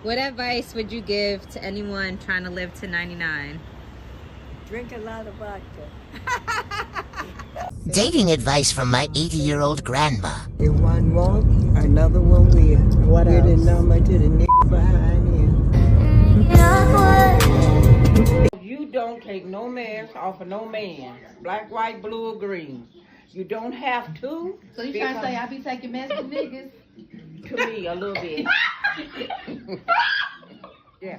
What advice would you give to anyone trying to live to 99? Drink a lot of vodka. Dating advice from my 80-year-old grandma. If one won't, another one will. What else? Get a number to the nigga behind him. You don't take no mask off of no man. Black, white, blue, or green. You don't have to. So you trying to say I be taking masks from niggas? To me, a little bit. Yeah.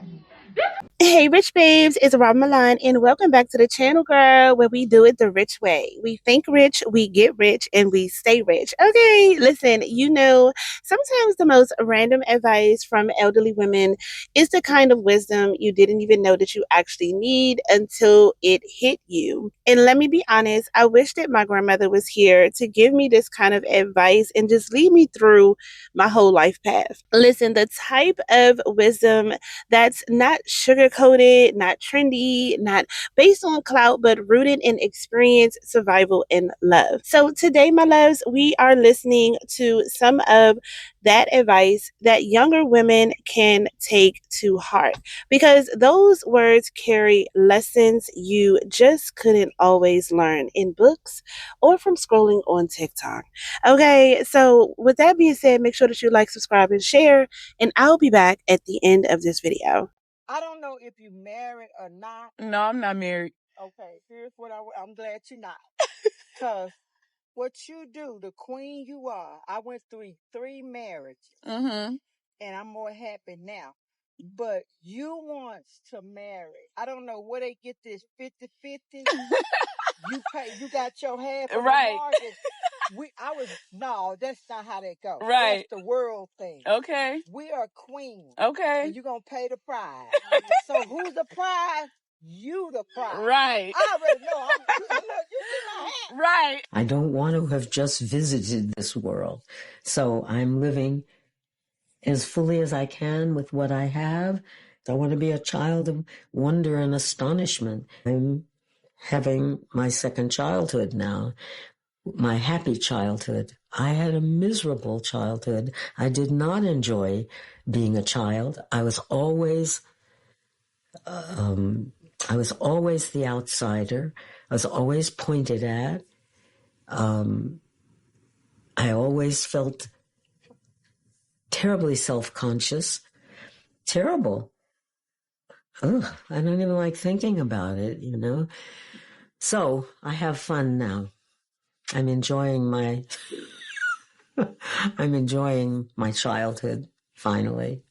Hey, Rych Babes, it's Robyn Milan, and welcome back to the channel, girl, where we do it the Rych way. We think rich, we get rich, and we stay rich. Okay, listen, sometimes the most random advice from elderly women is the kind of wisdom you didn't even know that you actually need until it hit you. And let me be honest, I wish that my grandmother was here to give me this kind of advice and just lead me through my whole life path. Listen, the type of wisdom that's not sugar-coated, not trendy, not based on clout, but rooted in experience, survival, and love. So today, my loves, we are listening to some of that advice that younger women can take to heart, because those words carry lessons you just couldn't always learn in books or from scrolling on TikTok. Okay, so with that being said, make sure that you like, subscribe, and share, and I'll be back at the end of this video. I don't know if you married or not. No, I'm not married. Okay, here's what I'm glad you're not. Because what you do, the queen you are, I went through 3 marriages. Mm-hmm. And I'm more happy now. But you want to marry. I don't know where they get this 50-50. You got your half of Right. the mortgage. No, that's not how that goes. Right. That's the world thing. Okay. We are queens. Okay. And you're going to pay the prize. So who's the prize? You the prize. Right. I already know. Look, you see my hat. Right. I don't want to have just visited this world. So I'm living as fully as I can with what I have. I want to be a child of wonder and astonishment. I'm having my second childhood now, my happy childhood. I had a miserable childhood. I did not enjoy being a child. I was always the outsider. I was always pointed at. I always felt terribly self-conscious. Terrible. Ugh, I don't even like thinking about it, So I have fun now. I'm enjoying my childhood, finally.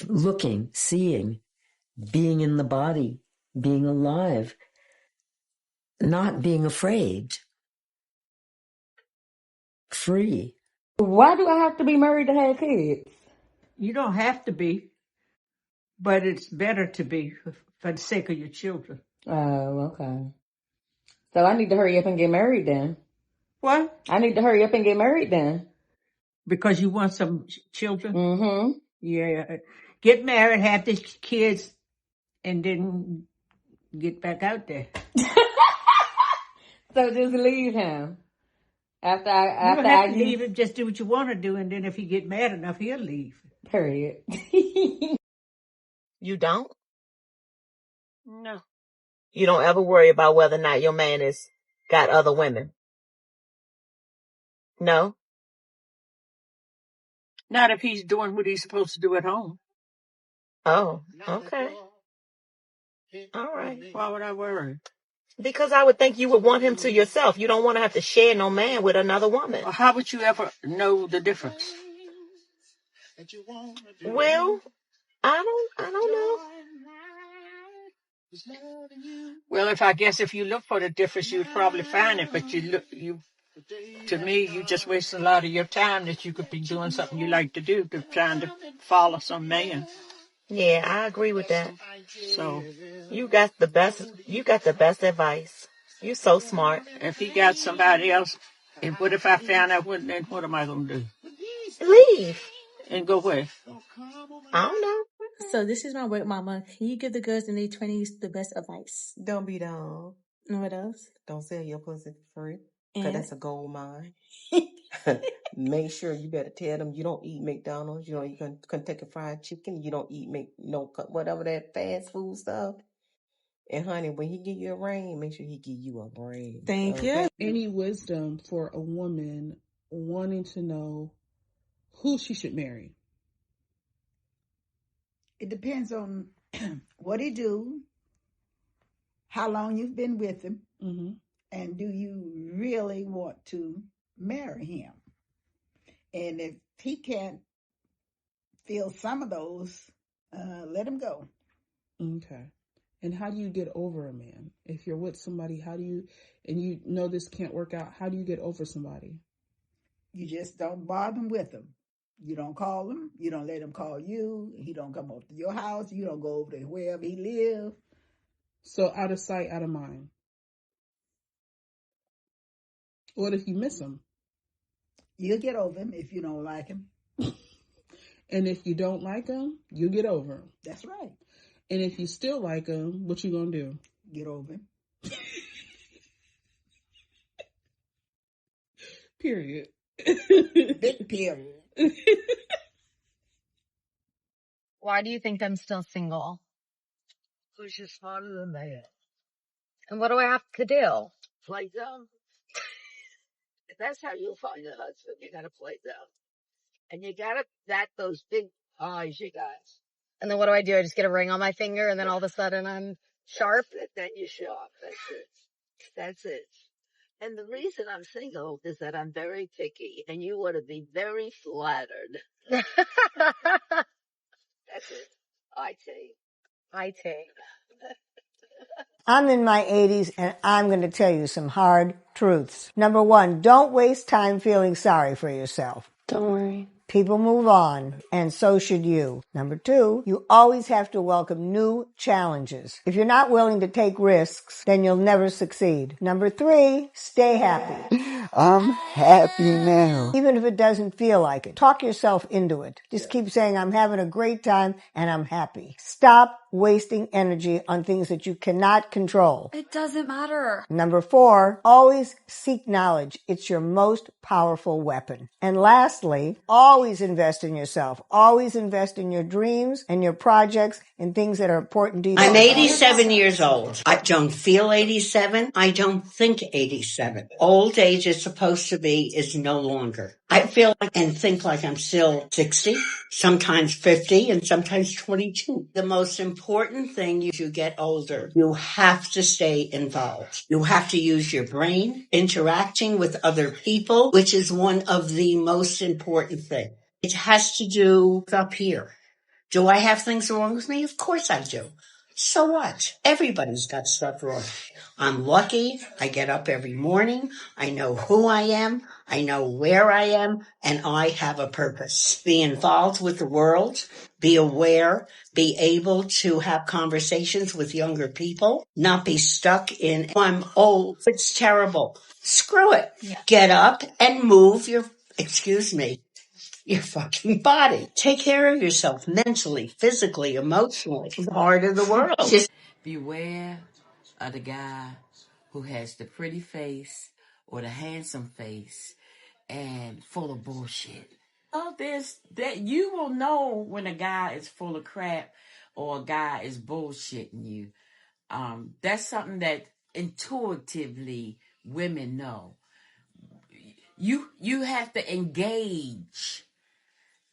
Looking, seeing, being in the body, being alive, not being afraid. Free. Why do I have to be married to have kids? You don't have to be, but it's better to be for the sake of your children. Oh, okay. So I need to hurry up and get married then. What? I need to hurry up and get married then. Because you want some children? Mm-hmm. Yeah. Get married, have the kids, and then get back out there. So just leave him. After You don't have to leave leave him, just do what you want to do, and then if he get mad enough, he'll leave. Period. You don't? No. You don't ever worry about whether or not your man is got other women? No? Not if he's doing what he's supposed to do at home. Oh, okay. All right. Why would I worry? Because I would think you would want him to yourself. You don't want to have to share no man with another woman. Well, how would you ever know the difference? Well, I don't know. Well, if you look for the difference, you'd probably find it. But to me, you just waste a lot of your time that you could be doing something you like to do, to trying to follow some man. Yeah, I agree with that. So you got the best advice. You're so smart. If he got somebody else, what if I found out? Then what am I going to do? Leave. And go where? I don't know. So this is my work mama. Can you give the girls in their 20s the best advice? Don't be dumb. And what else? Don't sell your pussy for free. Because that's a gold mine. Make sure you better tell them you don't eat McDonald's. You know, you can Kentucky Fried Chicken. You don't eat whatever that fast food stuff. And honey, when he give you a ring, make sure he give you a ring. Thank you. Okay? Any wisdom for a woman wanting to know who she should marry? It depends on what he do, how long you've been with him, and do you really want to marry him? And if he can't feel some of those, let him go. Okay. And how do you get over a man? If you're with somebody, and you know this can't work out, how do you get over somebody? You just don't bother him with him. You don't call him. You don't let him call you. He don't come over to your house. You don't go over to wherever he live. So out of sight, out of mind. What if you miss him? You'll get over him if you don't like him. And if you don't like him, you'll get over him. That's right. And if you still like him, what you gonna do? Get over him. Period. Big period. Why do you think I'm still single? Because you're smarter than they are. And what do I have to do? Play dumb. That's how you'll find a husband. You gotta play dumb. And you gotta bat those big eyes you got. And then what do? I just get a ring on my finger and then all of a sudden I'm sharp? Then you're sharp. That's it. And the reason I'm single is that I'm very picky and you want to be very flattered. That's it. I take. I'm in my 80s and I'm going to tell you some hard truths. Number one, don't waste time feeling sorry for yourself. Don't worry. People move on, and so should you. Number two, you always have to welcome new challenges. If you're not willing to take risks, then you'll never succeed. Number three, stay happy. I'm happy now. Even if it doesn't feel like it, talk yourself into it. Just keep saying, I'm having a great time and I'm happy. Stop wasting energy on things that you cannot control. It doesn't matter. Number four, always seek knowledge. It's your most powerful weapon. And lastly, always invest in yourself. Always invest in your dreams and your projects and things that are important to you. I'm 87 years old. I don't feel 87. I don't think 87. Old age is supposed to be is no longer. I feel like and think like I'm still 60, sometimes 50, and sometimes 22. The most important thing as you get older, you have to stay involved. You have to use your brain, interacting with other people, which is one of the most important things. It has to do up here. Do I have things wrong with me? Of course I do. So what? Everybody's got stuff wrong. I'm lucky. I get up every morning. I know who I am. I know where I am, and I have a purpose. Be involved with the world. Be aware. Be able to have conversations with younger people. Not be stuck in, I'm old. It's terrible. Screw it. Yeah. Get up and move your fucking body. Take care of yourself mentally, physically, emotionally. It's part of the world. Beware of the guy who has the pretty face or the handsome face and full of bullshit. Oh, that you will know when a guy is full of crap or a guy is bullshitting you. That's something that intuitively women know. You have to engage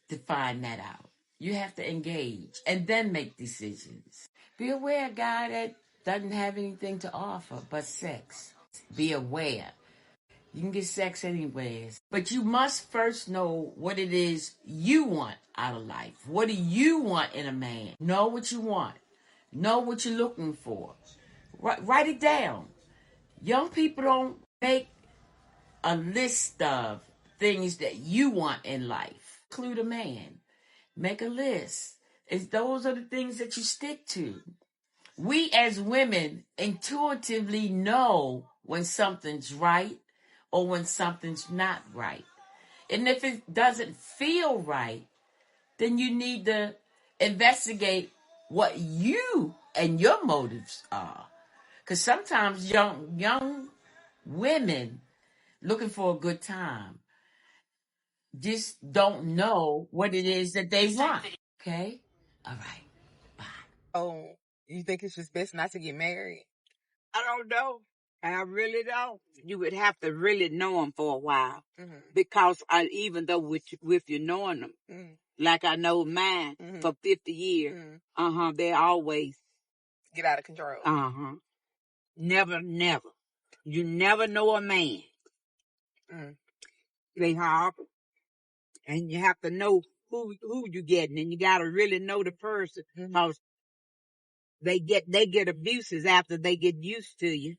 to find that out. You have to engage and then make decisions. Be aware of a guy that doesn't have anything to offer but sex. Be aware. You can get sex anyways. But you must first know what it is you want out of life. What do you want in a man? Know what you want. Know what you're looking for. Write it down. Young people don't make a list of things that you want in life. Include a man. Make a list. Those are the things that you stick to. We as women intuitively know when something's right or when something's not right. And if it doesn't feel right, then you need to investigate what you and your motives are. Because sometimes young women looking for a good time just don't know what it is that they want. Okay? All right. Bye. Oh, you think it's just best not to get married? I don't know. I really don't. You would have to really know them for a while. Because even though with you knowing them, like I know mine for 50 years, they always get out of control. Never. You never know a man. They hard. And you have to know who you getting, and you got to really know the person, because they get abuses after they get used to you.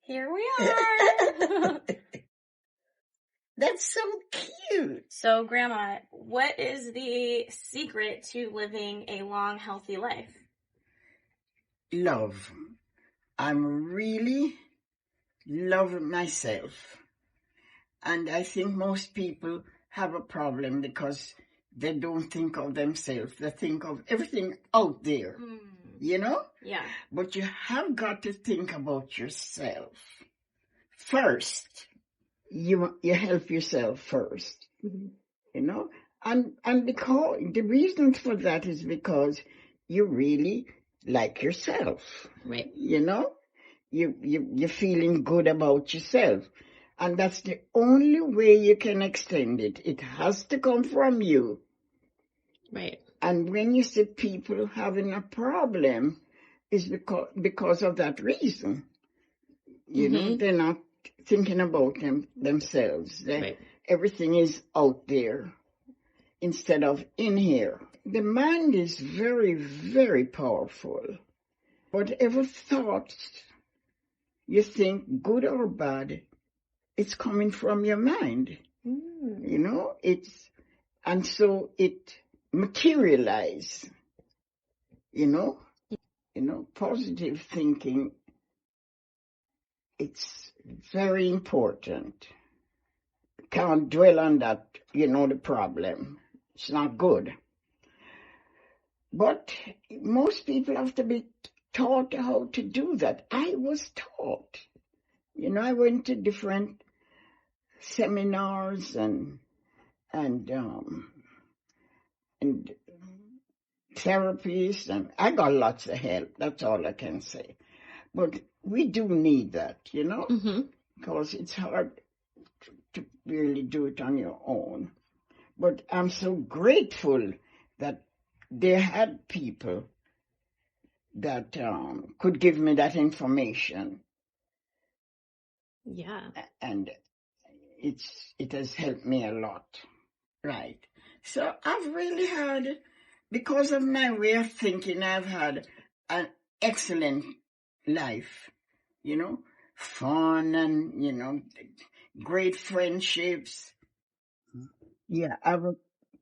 Here we are. That's so cute. So, Grandma, what is the secret to living a long, healthy life? Love. I'm really loving myself. And I think most people have a problem because they don't think of themselves. They think of everything out there, you know? Yeah. But you have got to think about yourself first. You help yourself first, you know? And because the reason for that is because you really like yourself, right? You know? You're feeling good about yourself. And that's the only way you can extend it. It has to come from you. Right. And when you see people having a problem, it's because of that reason. You know, they're not thinking about themselves. Everything is out there instead of in here. The mind is very, very powerful. Whatever thoughts you think, good or bad, it's coming from your mind. You know, and so it materializes. You know, positive thinking, it's very important. Can't dwell on that, the problem. It's not good. But most people have to be taught how to do that. I was taught. I went to different seminars and therapies, and I got lots of help. That's all I can say. But we do need that, because it's hard to really do it on your own. But I'm so grateful that they had people that could give me that information. Yeah. And it has helped me a lot. Right. So I've really had, because of my way of thinking, I've had an excellent life, fun and, great friendships. Yeah, I've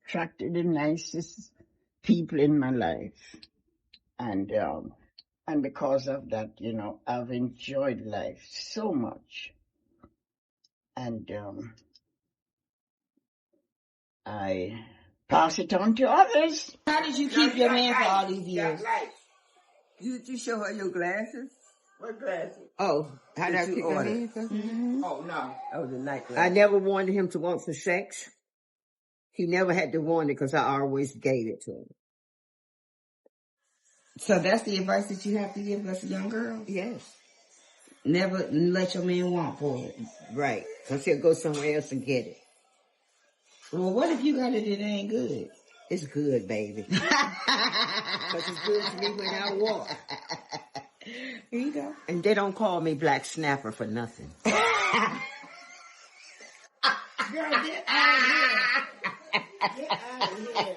attracted the nicest people in my life. And because of that, I've enjoyed life so much. And I pass it on to others. How did you keep your man for all these years? You show her your glasses? What glasses? Oh, how did I keep your man? Oh, no. Oh, the night glasses. I never wanted him to want for sex. He never had to want it because I always gave it to him. So that's the advice that you have to give us young girls? Yes. Never let your man want for it. Right. Because he'll go somewhere else and get it. Well, what if you got it and it ain't good? It's good, baby. Because it's good to me when I walk. Here you go. And they don't call me Black Snapper for nothing. Girl, get out of here. Get out of here.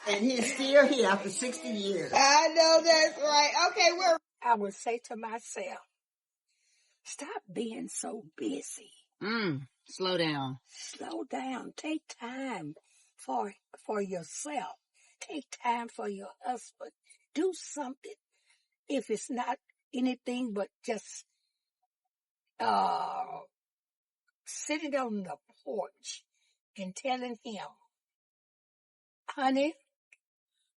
And he's still here after 60 years. I know that's right. Okay, I would say to myself, stop being so busy. Slow down. Slow down. Take time for yourself. Take time for your husband. Do something. If it's not anything but just sitting on the porch and telling him, honey,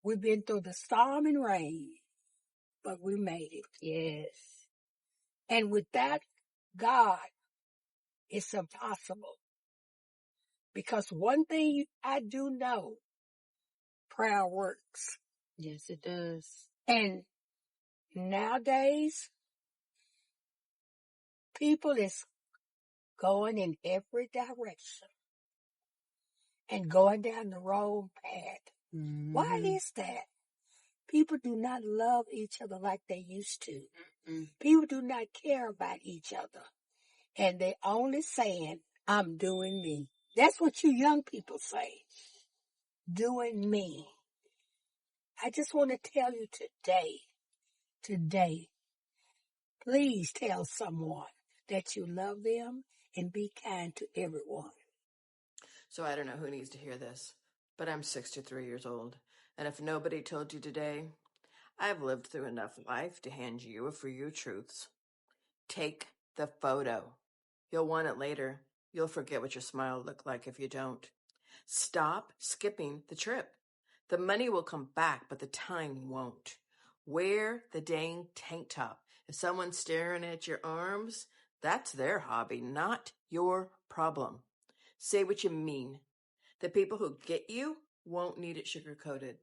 we've been through the storm and rain, but we made it. Yes. And with that, God, it's impossible. Because one thing I do know, prayer works. Yes, it does. And nowadays, people is going in every direction and going down the wrong path. Mm-hmm. Why is that? People do not love each other like they used to. Mm-hmm. People do not care about each other. And they only saying, I'm doing me. That's what you young people say. Doing me. I just want to tell you today, please tell someone that you love them and be kind to everyone. So I don't know who needs to hear this, but I'm 63 years old. And if nobody told you today, I've lived through enough life to hand you a few truths. Take the photo. You'll want it later. You'll forget what your smile looked like if you don't. Stop skipping the trip. The money will come back, but the time won't. Wear the dang tank top. If someone's staring at your arms, that's their hobby, not your problem. Say what you mean. The people who get you won't need it sugar-coated.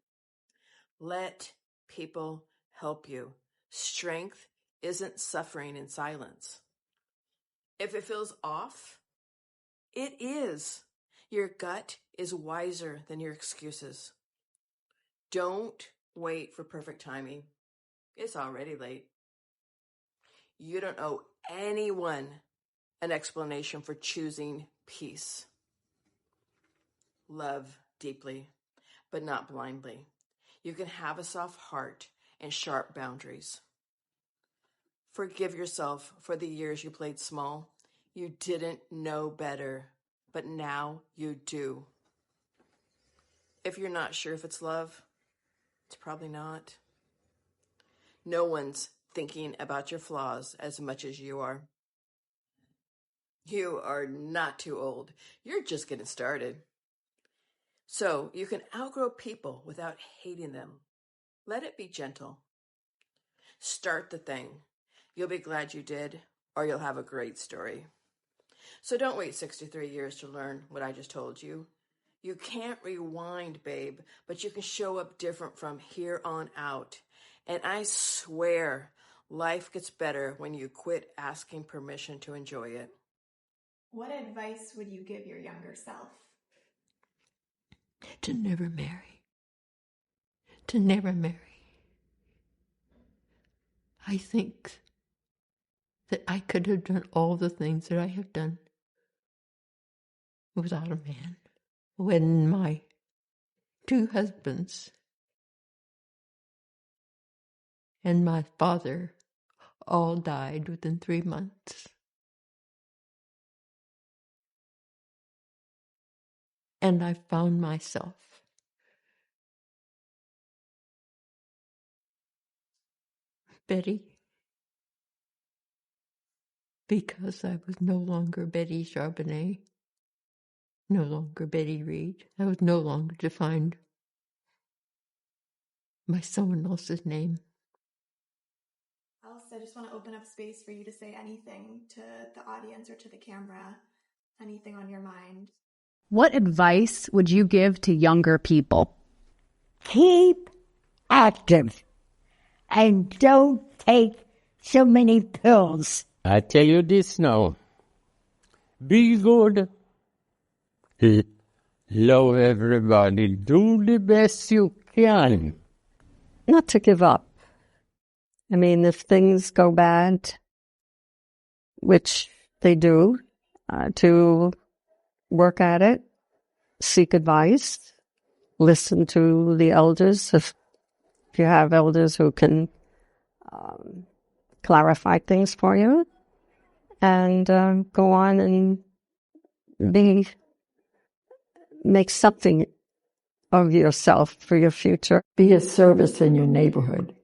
Let people help you. Strength isn't suffering in silence. If it feels off, it is. Your gut is wiser than your excuses. Don't wait for perfect timing. It's already late. You don't owe anyone an explanation for choosing peace. Love deeply, but not blindly. You can have a soft heart and sharp boundaries. Forgive yourself for the years you played small. You didn't know better, but now you do. If you're not sure if it's love, it's probably not. No one's thinking about your flaws as much as you are. You are not too old. You're just getting started. So you can outgrow people without hating them. Let it be gentle. Start the thing. You'll be glad you did, or you'll have a great story. So don't wait 63 years to learn what I just told you. You can't rewind, babe, but you can show up different from here on out. And I swear, life gets better when you quit asking permission to enjoy it. What advice would you give your younger self? To never marry. To never marry. I think that I could have done all the things that I have done without a man. When my 2 husbands and my father all died within 3 months. And I found myself Betty, because I was no longer Betty Charbonnet, no longer Betty Reed. I was no longer defined by someone else's name. Also, I just want to open up space for you to say anything to the audience or to the camera, anything on your mind. What advice would you give to younger people? Keep active and don't take so many pills. I tell you this now. Be good. Love everybody. Do the best you can. Not to give up. I mean, if things go bad, which they do, to work at it, seek advice, listen to the elders if you have elders who can clarify things for you, and go on and make something of yourself for your future. Be a service in your neighborhood,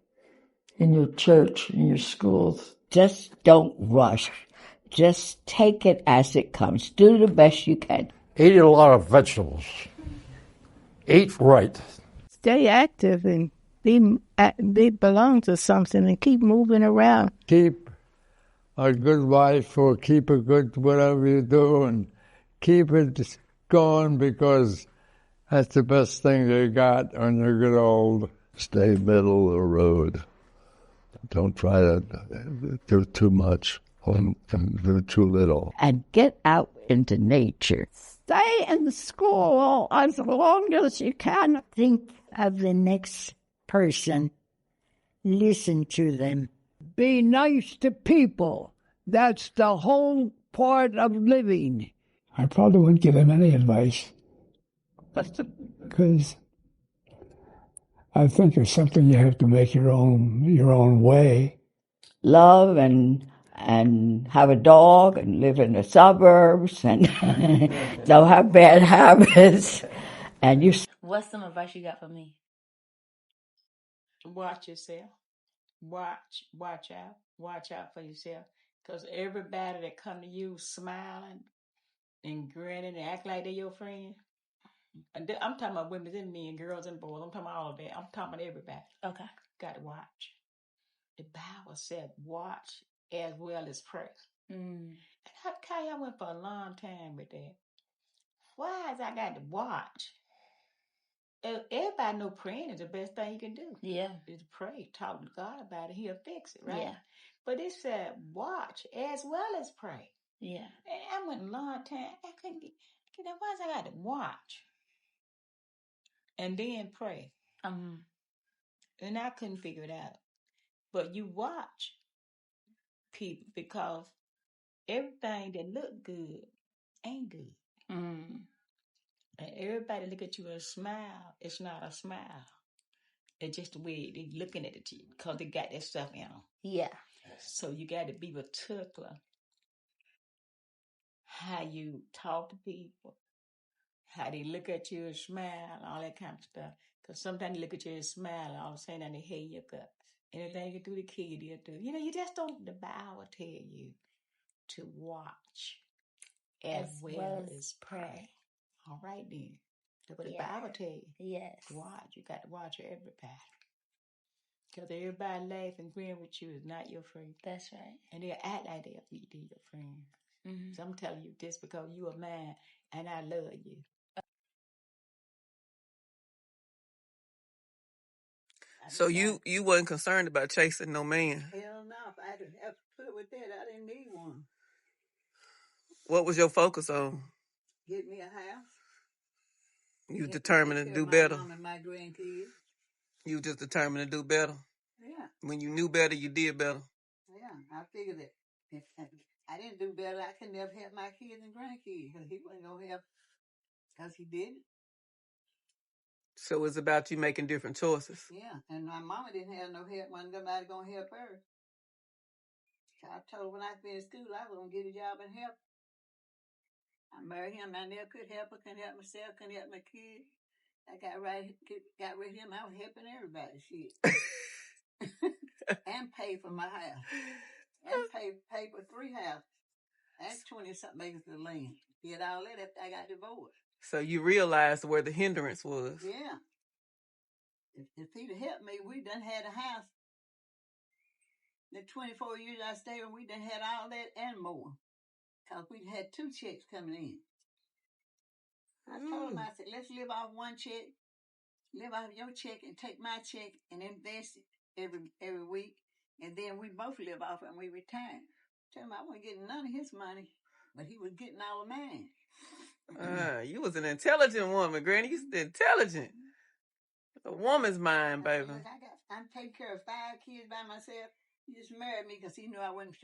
in your church, in your schools. Just don't rush. Just take it as it comes. Do the best you can. Eat a lot of vegetables. Eat right. Stay active and belong to something and keep moving around. Keep a good wife or keep a good whatever you do and keep it going because that's the best thing they got when they get old. Stay middle of the road. Don't try to do too much or do too little. And get out into nature. Stay in school as long as you can. Think of the next person. Listen to them. Be nice to people. That's the whole part of living. I probably wouldn't give him any advice because I think it's something you have to make your own way. Love and have a dog and live in the suburbs and don't have bad habits. And you. What's some advice you got for me? Watch yourself. Watch out. Watch out for yourself. Because everybody that come to you smiling and grinning and act like they're your friend. I'm talking about women and men, girls and boys. I'm talking about all of that. I'm talking about everybody. Okay. Got to watch. The Bible said watch as well as pray. And I went for a long time with that. Why is I got to watch? Everybody know praying is the best thing you can do. Yeah. Is pray, talk to God about it. He'll fix it, right? Yeah. But it said watch as well as pray. Yeah. And I went a long time. I couldn't get that. Why is I got to watch and then pray? And I couldn't figure it out. But you watch people because everything that look good ain't good. And everybody look at you and smile. It's not a smile. It's just the way they looking at it because they got that stuff in them. Yeah. So you got to be particular how you talk to people, how they look at you and smile, all that kind of stuff. Because sometimes they look at you and smile, and all of a sudden they hate your guts. Anything you do, the kid they'll do. You know, you just don't. The Bible tell you to watch as well as pray. All right then. That's what the Bible tell you. Yes. Watch. You got to watch everybody. Because everybody laugh and grin with you is not your friend. That's right. And they'll act like they're your friend. So I'm telling you this because you are mine and I love you. So you wasn't concerned about chasing no man? Hell no. If I had to have to put with that, I didn't need one. What was your focus on? Get me a house. You determined to do better? My mom and my grandkids. You just determined to do better? Yeah. When you knew better, you did better? Yeah. I figured that if I didn't do better, I could never help my kids and grandkids because he wasn't going to help because he didn't. So it's about you making different choices. Yeah, and my mama didn't have no help. Wasn't nobody gonna help her. So I told her when I finished school, I was gonna get a job and help. I married him. I never could help her. Couldn't help myself. Couldn't help my kids. I got rid of him. I was helping everybody. Shit, and paid for my house, and paid for 3 houses. That's 20-something acres of land. Did all that after I got divorced. So you realized where the hindrance was. Yeah. If he'd have helped me, we done had a house. The 24 years I stayed with, we done had all that and more. Because we had 2 checks coming in. I told him, I said, let's live off 1 check, live off your check and take my check and invest it every week. And then we both live off it and we retire. Tell him I wasn't getting none of his money, but he was getting all of mine. You was an intelligent woman, Granny. You was intelligent. A woman's mind, baby. Look, I'm taking care of 5 kids by myself. He just married me because he knew I wasn't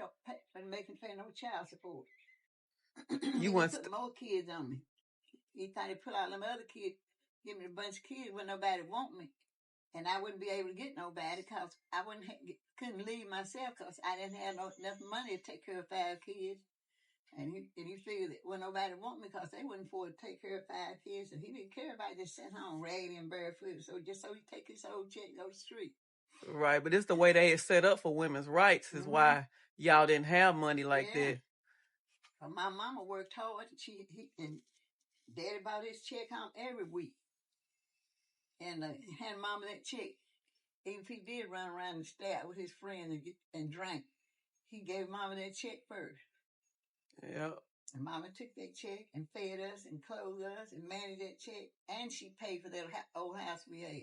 making pay no child support. You want to put more kids on me. He thought he'd put all them other kids, give me a bunch of kids when nobody want me. And I wouldn't be able to get nobody because I couldn't leave myself because I didn't have enough money to take care of 5 kids. And he figured that when nobody want me because they wouldn't afford to take care of 5 kids. And he didn't care about just sitting home raggedy and barefoot. So just so he take his old check and go to the street. Right, but it's the way they set up for women's rights is why y'all didn't have money like that. Well, my mama worked hard. And Daddy bought his check home every week. And hand Mama that check. Even if he did run around and stay out with his friends and drink, he gave Mama that check first. Yeah. And Mama took that check and fed us and clothed us and managed that check, and she paid for that old house we had.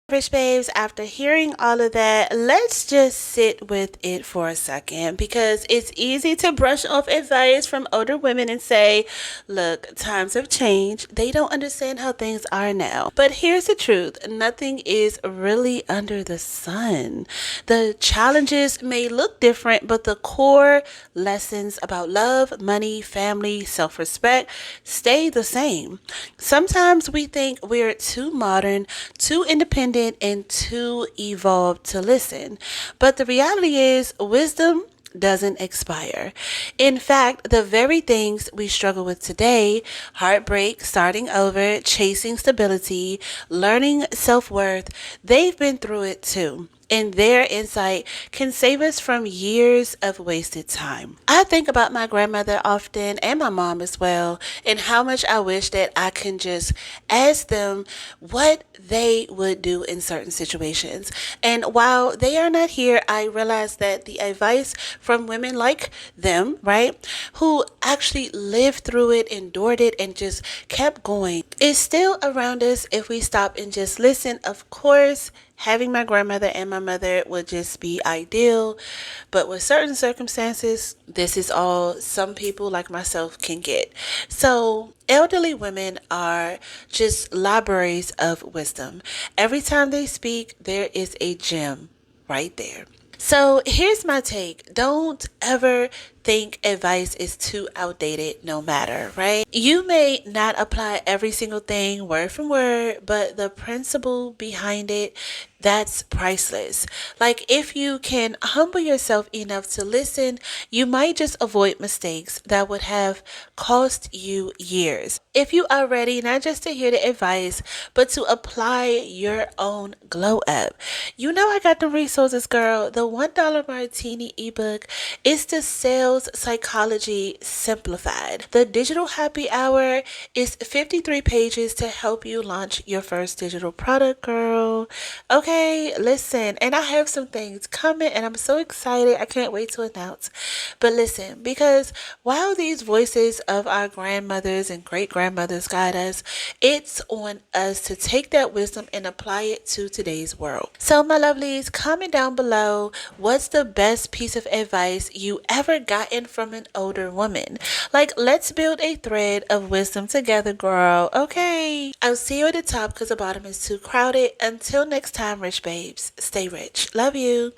Rych Babes, after hearing all of that, let's just sit with it for a second, because it's easy to brush off advice from older women and say, look, times have changed. They don't understand how things are now. But here's the truth. Nothing is really under the sun. The challenges may look different, but the core lessons about love, money, family, self-respect stay the same. Sometimes we think we're too modern, too independent, and too evolved to listen. But the reality is, wisdom doesn't expire. In fact, the very things we struggle with today, heartbreak, starting over, chasing stability, learning self-worth, they've been through it too. And their insight can save us from years of wasted time. I think about my grandmother often, and my mom as well, and how much I wish that I can just ask them what they would do in certain situations. And while they are not here, I realize that the advice from women like them, right, who actually lived through it, endured it, and just kept going, is still around us if we stop and just listen. Of course, having my grandmother and my mother would just be ideal, but with certain circumstances, this is all some people like myself can get. So elderly women are just libraries of wisdom. Every time they speak, there is a gem right there. So here's my take. Don't ever think advice is too outdated, no matter, right? You may not apply every single thing word for word, but the principle behind it, that's priceless. Like, if you can humble yourself enough to listen, you might just avoid mistakes that would have cost you years. If you are ready not just to hear the advice, but to apply your own glow up, you know I got the resources, girl. The $1 Martini ebook is the Sales Psychology Simplified. The Digital Happy Hour is 53 pages to help you launch your first digital product, girl. Okay, listen, and I have some things coming, and I'm so excited. I can't wait to announce. But listen, because while these voices of our grandmothers and great grandmothers guide us, it's on us to take that wisdom and apply it to today's world. So, my lovelies, comment down below, what's the best piece of advice you ever gotten from an older woman? Like, let's build a thread of wisdom together, girl. Okay, I'll see you at the top because the bottom is too crowded. Until next time, Rych Babes, stay rich. Love you.